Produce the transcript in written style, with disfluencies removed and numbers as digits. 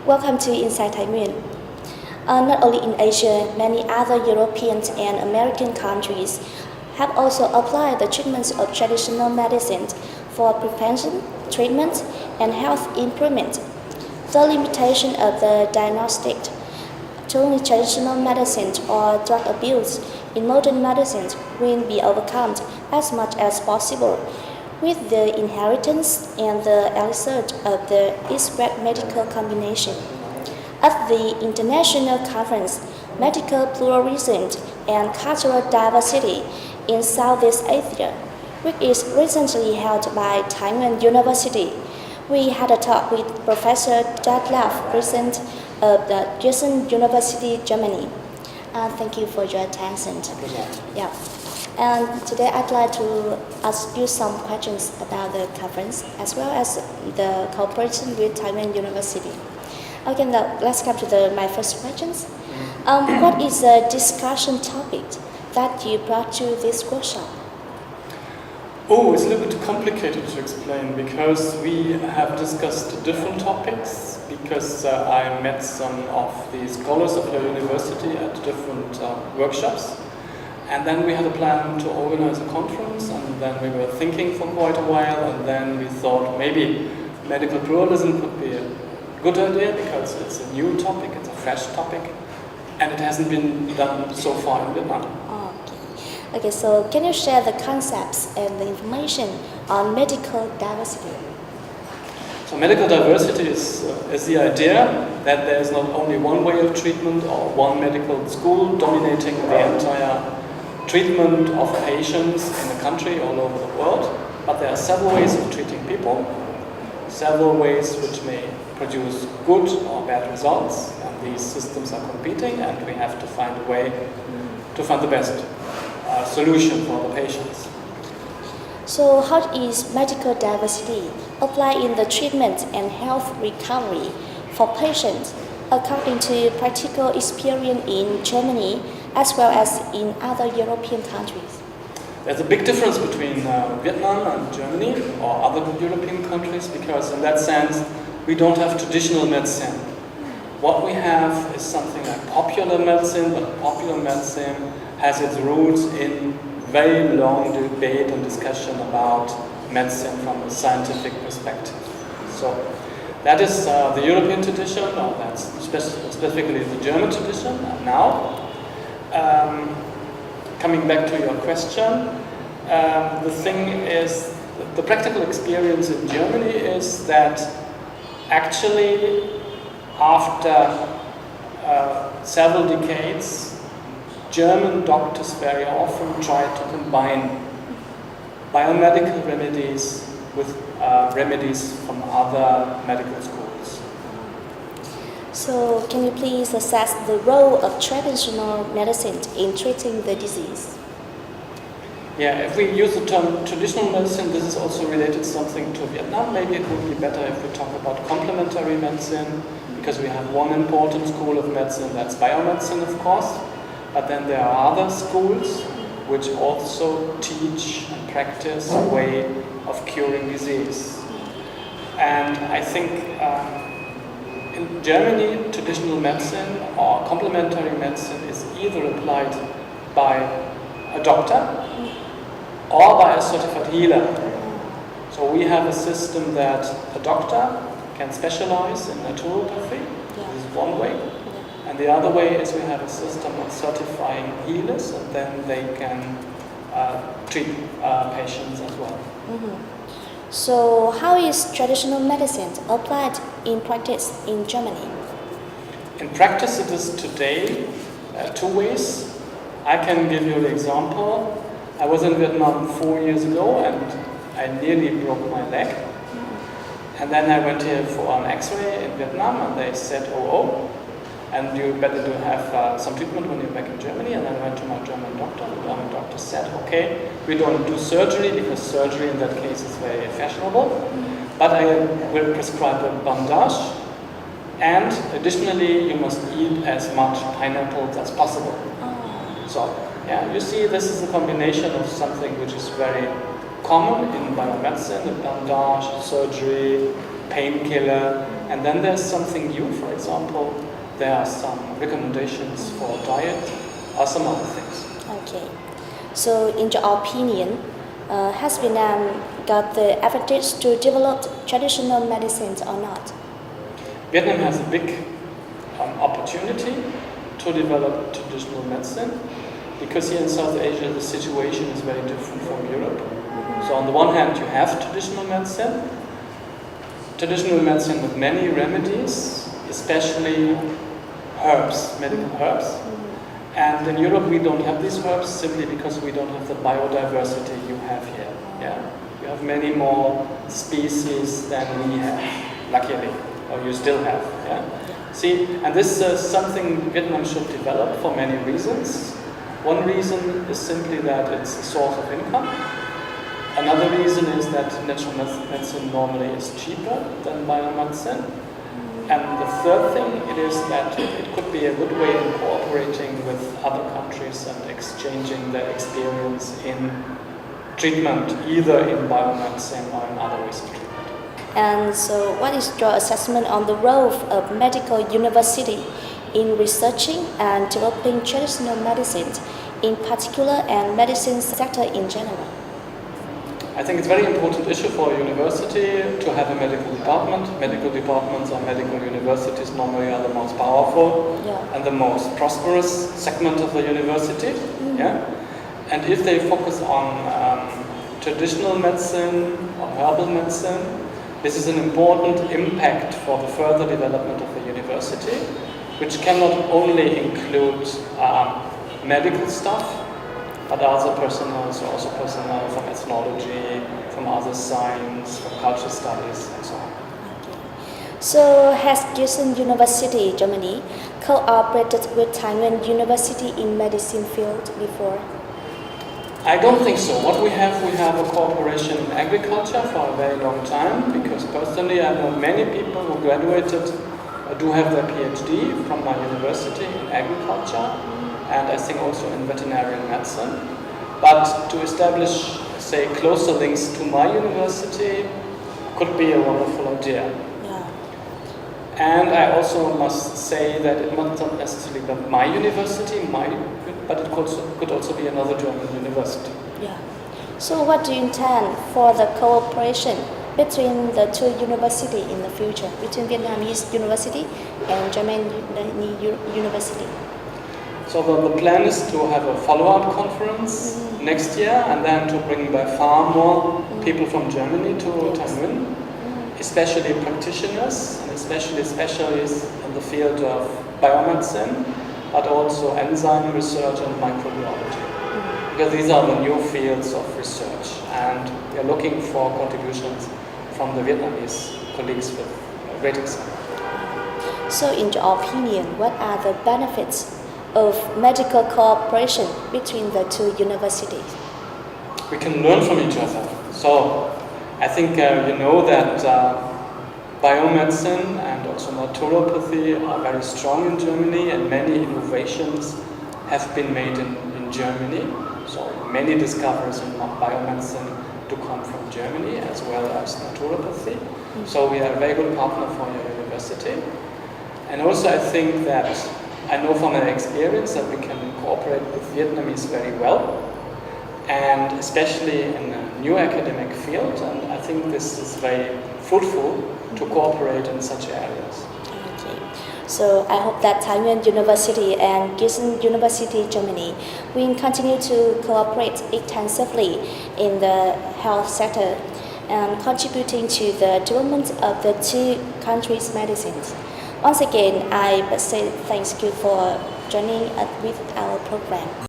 Welcome to Inside Thainguyen. Not only in Asia, many other European and American countries have also applied the treatments of traditional medicine for prevention, treatment, and health improvement. The limitation of the diagnostic to only traditional medicine or drug abuse in modern medicine will be overcome as much as possible with the inheritance and the research of the Israel medical combination. At the International Conference, Medical Pluralism and Cultural Diversity in Southeast Asia, which is recently held by Thainguyen University, we had a talk with Professor Detlef, Briessen of the Giessen University, Germany. Thank you for your attention. Yeah. And today I'd like to ask you some questions about the conference as well as the cooperation with Thainguyen University. Okay, now let's come to my first questions. What is the discussion topic that you brought to this workshop? Oh, it's a little bit complicated to explain because we have discussed different topics because I met some of the scholars of your university at different workshops. And then we had a plan to organize a conference, and then we were thinking for quite a while, and then we thought maybe medical pluralism could be a good idea because it's a new topic, it's a fresh topic, and it hasn't been done so far in Vietnam. Okay, so can you share the concepts and the information on medical diversity? So medical diversity is the idea that there is not only one way of treatment or one medical school dominating the entire treatment of patients in the country all over the world, but there are several ways of treating people, several ways which may produce good or bad results, and these systems are competing, and we have to find a way to find the best solution for the patients. So how is medical diversity applied in the treatment and health recovery for patients according to practical experience in Germany as well as in other European countries? There's a big difference between Vietnam and Germany or other European countries because in that sense we don't have traditional medicine. What we have is something like popular medicine, but popular medicine has its roots in very long debate and discussion about medicine from a scientific perspective. So that is the European tradition, or that's specifically the German tradition. And now, coming back to your question, the thing is, the practical experience in Germany is that actually after several decades, German doctors very often try to combine biomedical remedies with remedies from other medical schools. So can you please assess the role of traditional medicine in treating the disease? Yeah, if we use the term traditional medicine, this is also related something to Vietnam. Maybe it would be better if we talk about complementary medicine, because we have one important school of medicine, that's biomedicine, of course. But then there are other schools which also teach and practice a way of curing disease. And I think in Germany, traditional medicine or complementary medicine is either applied by a doctor or by a certified healer. So we have a system that a doctor can specialize in naturopathy. This is one way. And the other way is we have a system of certifying healers, and then they can treat patients as well. So how is traditional medicine applied in practice in Germany? In practice it is today two ways. I can give you the example. I was in Vietnam 4 years ago and I nearly broke my leg. And then I went here for an x-ray in Vietnam and they said, oh, and you better do have some treatment when you're back in Germany. And then I went to my German doctor. The German doctor said, okay, we don't do surgery because surgery in that case is very fashionable, but I will prescribe a bandage, and additionally you must eat as much pineapples as possible. So yeah, you see, this is a combination of something which is very common in biomedicine, a bandage, surgery, painkiller. And then there's something new, for example, there are some recommendations for diet or some other things. Okay. So, in your opinion, has Vietnam got the advantage to develop traditional medicines or not? Vietnam has a big opportunity to develop traditional medicine because here in South Asia the situation is very different from Europe. So on the one hand you have traditional medicine with many remedies, especially herbs, medical herbs. And in Europe we don't have these herbs simply because we don't have the biodiversity you have here. Yeah? You have many more species than we have, luckily, or you still have. Yeah? See, and this is something Vietnam should develop for many reasons. One reason is simply that it's a source of income. Another reason is that natural medicine normally is cheaper than biomedicine. And the third thing it is that it could be a good way in cooperating with other countries and exchanging their experience in treatment, either in biomedicine or in other ways of treatment. And so, what is your assessment on the role of medical university in researching and developing traditional medicines, in particular, and medicine sector in general? I think it's a very important issue for a university to have a medical department. Medical departments or medical universities normally are the most powerful and the most prosperous segment of the university. Yeah? And if they focus on traditional medicine or herbal medicine, this is an important impact for the further development of the university, which cannot only include medical stuff, but also personnel, from ethnology, from other science, from cultural studies, and so on. So, has Giessen University, Germany, cooperated with Thainguyen University in medicine field before? I don't think so. What we have a cooperation in agriculture for a very long time, because personally I know many people who graduated do have their PhD from my university in agriculture, and I think also in veterinary medicine. But to establish, say, closer links to my university could be a wonderful idea. Yeah. And I also must say that it must not necessarily be my university, but it could also be another German university. Yeah. So what do you intend for the cooperation between the two universities in the future, between Vietnamese University and German University? So the plan is to have a follow-up conference next year, and then to bring by far more people from Germany to Thainguyen, especially practitioners and especially specialists in the field of biomedicine, but also enzyme research and microbiology. Because these are the new fields of research, and we are looking for contributions from the Vietnamese colleagues with great experience. So in your opinion, what are the benefits of medical cooperation between the two universities? We can learn from each other. So I think you know that biomedicine and also naturopathy are very strong in Germany, and many innovations have been made in Germany. So many discoveries in biomedicine do come from Germany as well as naturopathy. So we are a very good partner for your university. And also I think that I know from my experience that we can cooperate with Vietnamese very well, and especially in a new academic field, and I think this is very fruitful to cooperate in such areas. Okay. So I hope that Thainguyen University and Giessen University, Germany, will continue to cooperate extensively in the health sector and contributing to the development of the two countries' medicines. Once again, I say thanks you for joining us with our program.